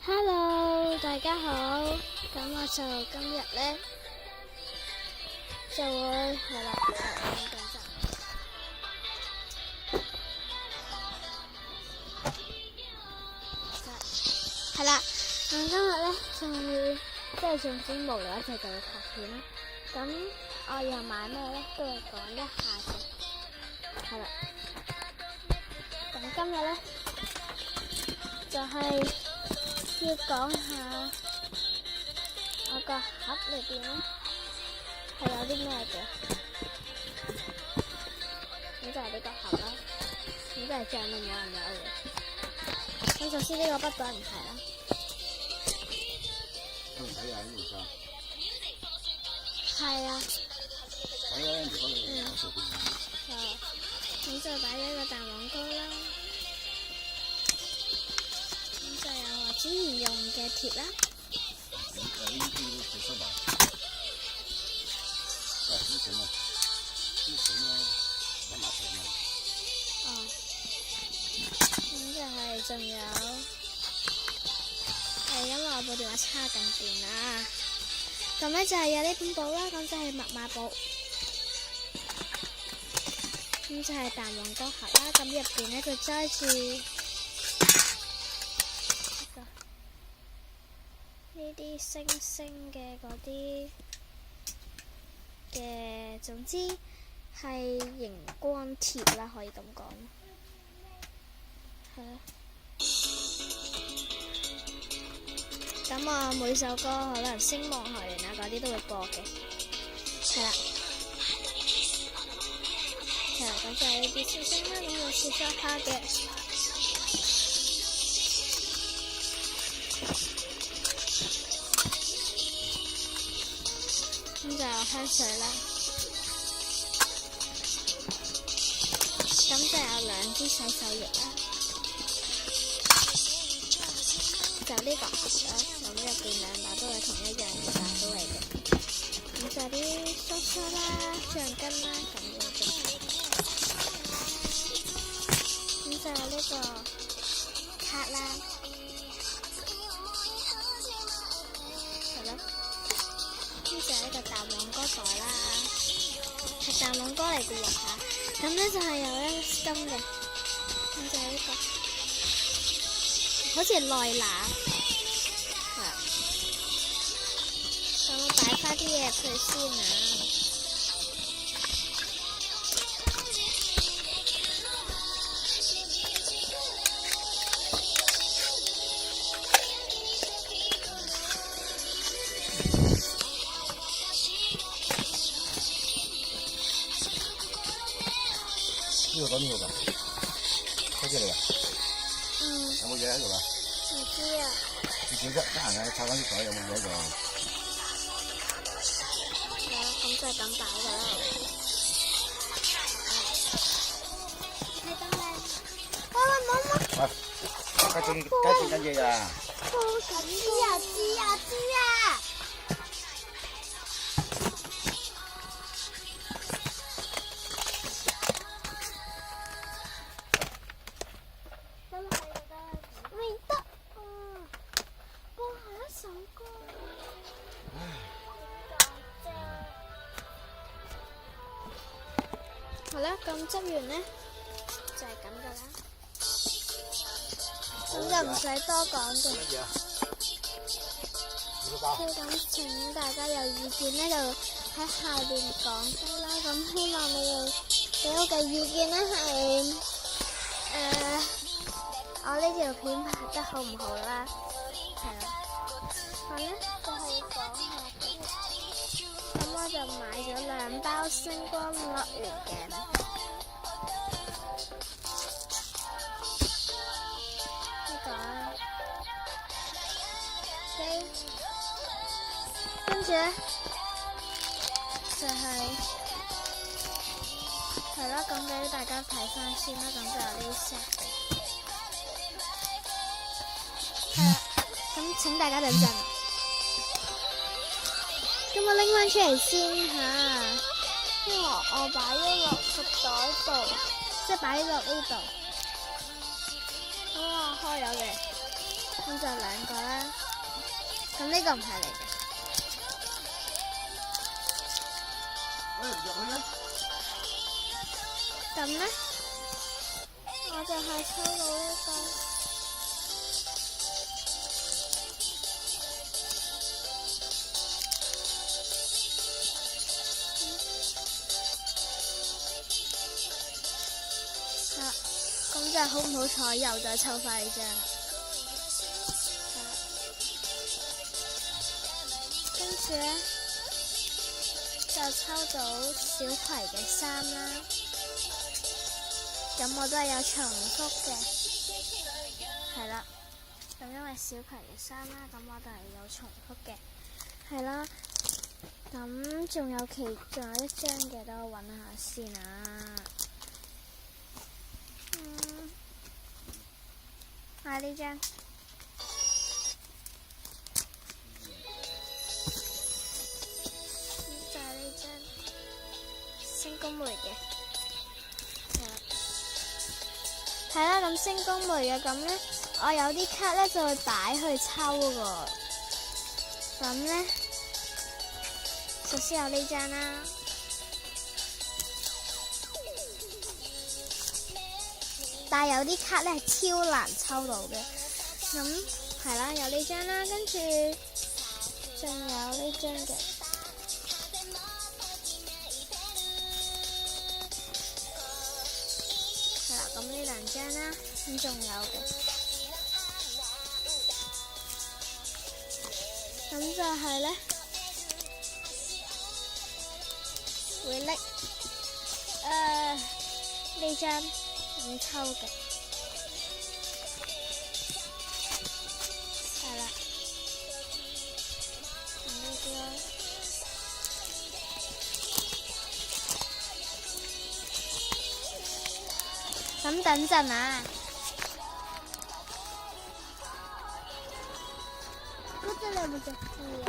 Hello，大家好。咁我就今日呢，就會係啦，係啦。咁今日呢，就會即係總之無聊一齊就會拍片啦。咁我又買咩呢？都係講一下嘅。係啦。咁今日呢，就係要講下我個盒裏邊呢係有啲咩嘅。咁就係呢個盒啦。咁就係醬都冇人有嘅。咁首先呢個筆袋唔係啦。係啊。咁就擺咗一個蛋黃膏啦。咁就有我之前用嘅鐵啦。咁就係仲有因為我部電話叉緊電啦。咁咧就係有呢本簿啦，咁就係密碼簿。咁就係蛋黃膏盒啦，咁入邊咧就揸住呢啲星星嘅嗰啲嘅，總之係熒光貼啦，可以咁講。係啦。咁我每首歌可能星夢學園啊嗰啲都會播嘅。係啦。係啦，咁就係呢啲星星啦，咁我試咗下嘅。咁就有香水啦。咁就有2支洗手液啦。就呢個盒啦，咁入邊2把都係同一樣嘅大刀嚟嘅。咁就啲梳梳啦、橡筋啦咁樣嘅。咁就有呢個卡啦，係咯。咁就係呢個蛋黃膏袋啦，係蛋黃膏嚟嘅喎嚇。咁咧就係有一根嘅，咁就係呢個，好似係內拿。咁我擺翻啲嘢入去先啊。呢個講呢個㗎，開機嚟㗎。有冇嘢喺度㗎？唔知啊。你點啫？得閒啊，抄翻啲袋有冇嘢喺度？係啊，咁就係咁擺㗎啦。係咁靚。喂，雞整緊嘢㗎。知啊。未得啊！播下一首歌。好啦，咁執完呢，就係咁噶啦。咁就唔使多講嘅。咁請大家有意見呢，就喺下邊講低啦。咁希望你哋俾我嘅意見呢係我呢條片拍得好唔好啦？係啦。我呢就係講下嘅。咁我就買咗2包星光樂園嘅。呢個啊。跟住呢，就係啦，咁俾大家睇翻先啦。咁就有呢 set 嘅。係啦，咁請大家等陣。咁我拎翻出嚟先嚇，因為我擺咗落個袋度，即係擺落呢度。咁我開咗嘅。咁就兩個啦。咁呢個唔係你嘅。咁呢，我就係抽到呢個。咁就好唔好彩，又再抽翻呢張啦。跟住呢，就抽到小葵嘅衫啦。咁我都係有重複嘅，係啦。咁因為小葵嘅衫啦，咁我都係有重複嘅，係啦。咁仲有一張嘅，等我揾下先啊。係呢張，就係呢張星宮梅嘅，係啦。咁星宮梅嘅咁呢，我有啲卡呢就會擺去抽噶。咁呢，首先有呢張啦。但係有啲卡咧係超難抽到嘅，咁係啦，有呢張啦，跟住仲有呢張嘅，係啦，咁呢兩張啦，咁仲有嘅，咁就係咧會拎呢張。咁抽嘅，係啦，咁呢啲咯。咁等陣啊，嗰隻你有冇隻褲啊？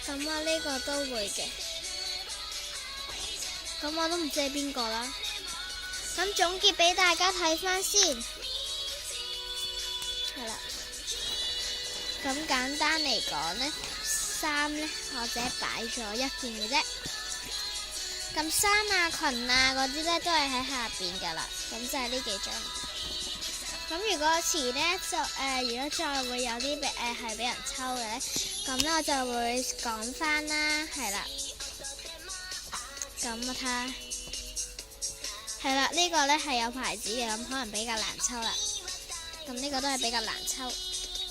咁我呢個都會嘅。咁我都唔知係邊個啦。咁總結俾大家睇翻先，係啦。咁簡單嚟講呢，衫呢我只係擺咗一件嘅啫。咁衫啊、裙啊嗰啲呢都係喺下邊噶啦。咁就係呢幾張。咁如果遲呢就如果再會有啲係俾人抽嘅呢，咁呢我就會講翻啦，係啦。咁我睇下，係啦，呢個呢係有牌子嘅，咁可能比較難抽啦。咁呢個都係比較難抽，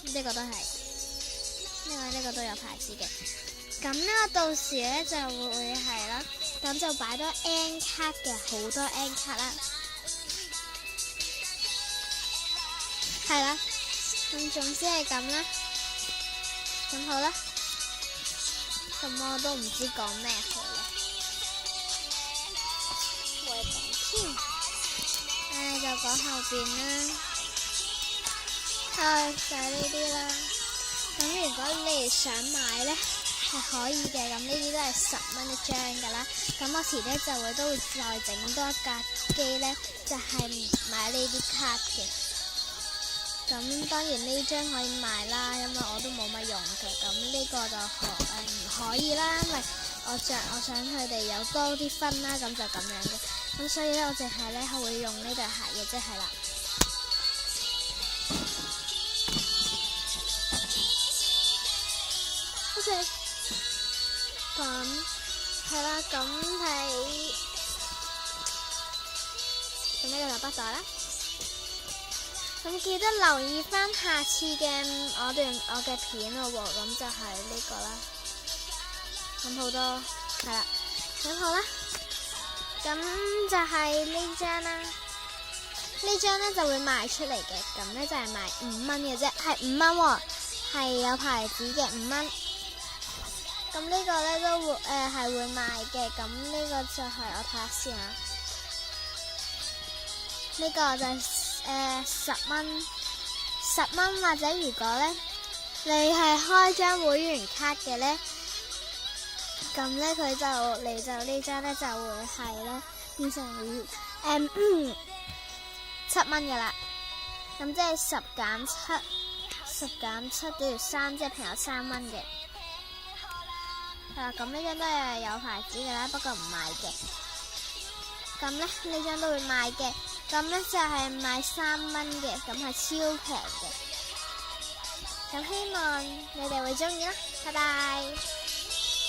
呢個都係，呢個都有牌子嘅。咁呢我到時呢就會係啦，咁就擺多 N 卡嘅，好多 N 卡啦。係啦，咁總之係咁啦。咁好啦，咁我都唔知講咩好啦。就講後邊啦，就係呢啲啦。咁如果你哋想買呢，係可以嘅。咁呢啲都係10蚊一張噶啦。咁我遲啲就會再整多一架機呢，就係買呢啲卡嘅。咁當然呢張可以賣啦，因為我都冇乜用嘅。咁呢個就唔可以啦，因為我想佢哋有多啲分啦，咁就咁樣嘅。咁所以咧，我淨係咧係會用呢對鞋嘅，即係啦。OK，咁係啦，咁呢個就不袋啦。咁記得留意翻下次嘅我嘅片咯喎，咁就係呢個啦。咁好多係啦，咁好啦。咁就係呢張啦，呢張呢就會賣出嚟嘅，咁呢就係賣5蚊嘅啫，係5蚊喎，係有牌子嘅5蚊。咁呢個呢都會係會賣嘅，咁呢個就係我睇下先啊，呢個就係10蚊，或者如果呢你係開張會員卡嘅呢。咁呢佢就呢張呢就會係呢變成7蚊嘅啦。咁即係10減7等於3，即係平有3蚊嘅。係啦，咁呢張都係有牌子嘅啦，不過唔賣嘅。咁咧呢張都會賣嘅，咁咧就係賣3蚊嘅，咁係超平嘅。咁希望你哋會中意啦，拜拜。